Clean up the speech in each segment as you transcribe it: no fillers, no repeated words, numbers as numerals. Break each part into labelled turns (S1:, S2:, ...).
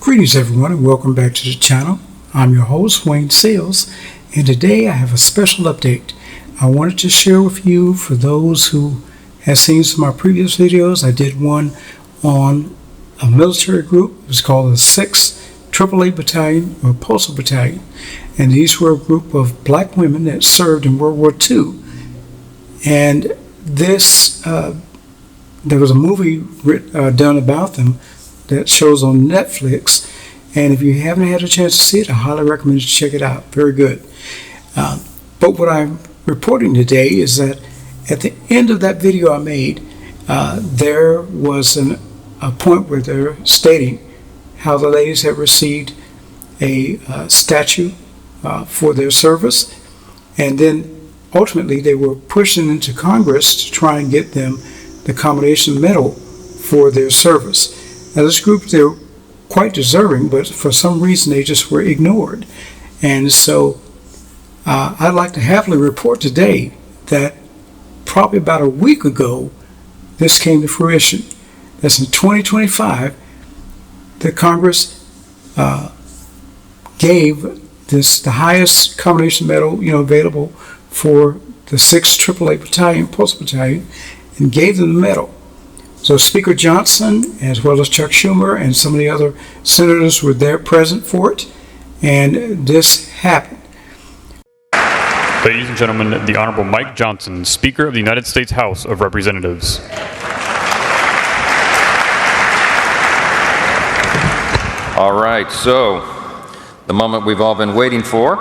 S1: Greetings everyone and welcome back to the channel. I'm your host Wayne Sales, and today I have a special update I wanted to share with you. For those who have seen some of my previous videos, I did one on a military group. It was called the 6th AAA Battalion or Postal Battalion, and these were a group of black women that served in World War II. And this there was a movie done about them that shows on Netflix, and if you haven't had a chance to see it, I highly recommend you check it out. Very good. But what I'm reporting today is that at the end of that video I made, there was a point where they're stating how the ladies have received a statue for their service, and then ultimately they were pushing into Congress to try and get them the commendation medal for their service. Now this group, they're quite deserving, but for some reason they just were ignored. And so I'd like to happily report today that probably about a week ago this came to fruition. That's in 2025 that Congress gave this the highest commendation medal available for the 6th AAA Battalion, Postal Battalion, and gave them the medal. So Speaker Johnson, as well as Chuck Schumer and some of the other senators, were there present for it, and this happened.
S2: Ladies and gentlemen, the Honorable Mike Johnson, Speaker of the United States House of Representatives.
S3: All right, so the moment we've all been waiting for.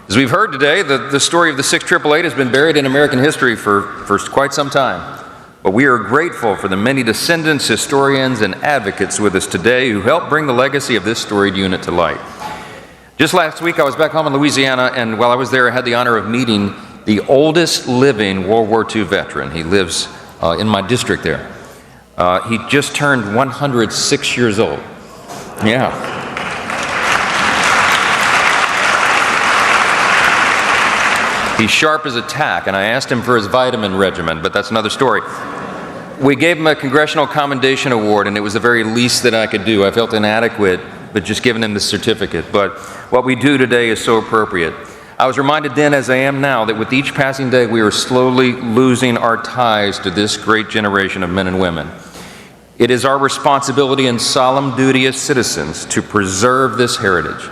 S3: As we've heard today, the story of the 6th AAA has been buried in American history for quite some time. But we are grateful for the many descendants, historians, and advocates with us today who helped bring the legacy of this storied unit to light. Just last week, I was back home in Louisiana, and while I was there, I had the honor of meeting the oldest living World War II veteran. He lives in my district there. He just turned 106 years old. Yeah. He's sharp as a tack, and I asked him for his vitamin regimen, but that's another story. We gave him a Congressional Commendation Award, and it was the very least that I could do. I felt inadequate, but just giving him the certificate. But what we do today is so appropriate. I was reminded then, as I am now, that with each passing day, we are slowly losing our ties to this great generation of men and women. It is our responsibility and solemn duty as citizens to preserve this heritage,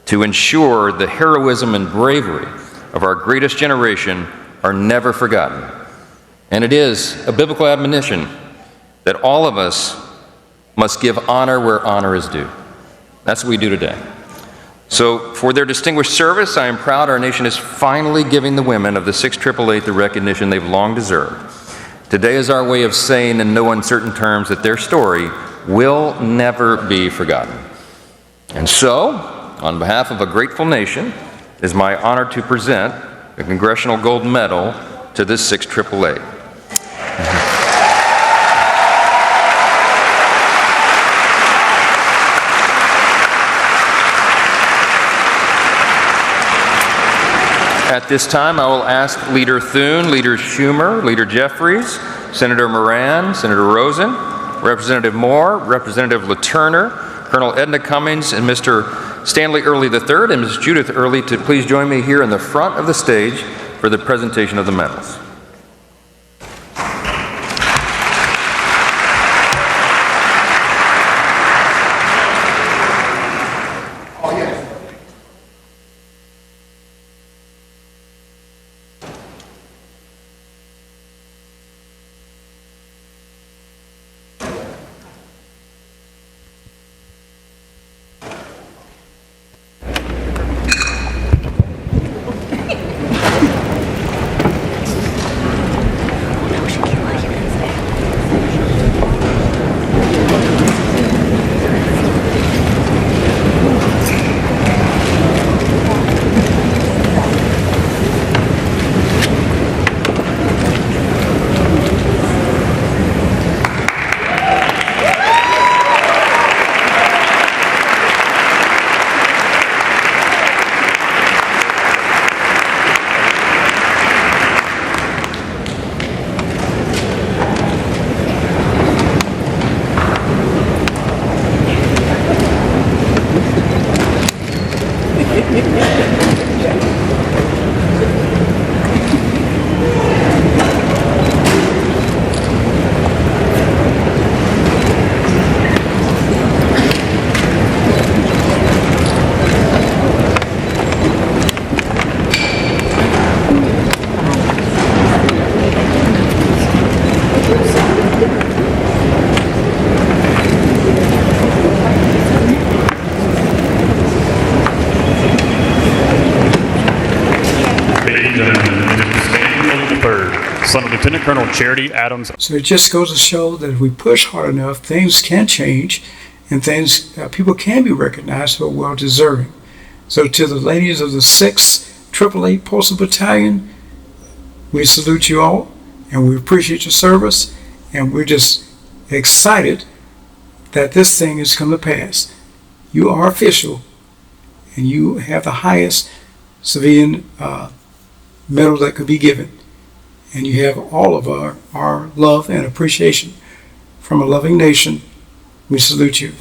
S3: to ensure the heroism and bravery of our greatest generation are never forgotten. And it is a biblical admonition that all of us must give honor where honor is due. That's what we do today. So for their distinguished service, I am proud our nation is finally giving the women of the 6th AAA the recognition they've long deserved. Today is our way of saying in no uncertain terms that their story will never be forgotten. And so, on behalf of a grateful nation, it is my honor to present the Congressional Gold Medal to the 6th AAA. At this time, I will ask Leader Thune, Leader Schumer, Leader Jeffries, Senator Moran, Senator Rosen, Representative Moore, Representative LaTurner, Colonel Edna Cummings, and Mr. Stanley Early III and Ms. Judith Early to please join me here in the front of the stage for the presentation of the medals.
S2: Lieutenant Colonel Charity Adams.
S1: So it just goes to show that if we push hard enough, things can change and people can be recognized who are well deserving. So to the ladies of the 6th 888 Postal Battalion, we salute you all and we appreciate your service, and we're just excited that this thing has come to pass. You are official and you have the highest civilian medal that could be given. And you have all of our love and appreciation from a loving nation. We salute you.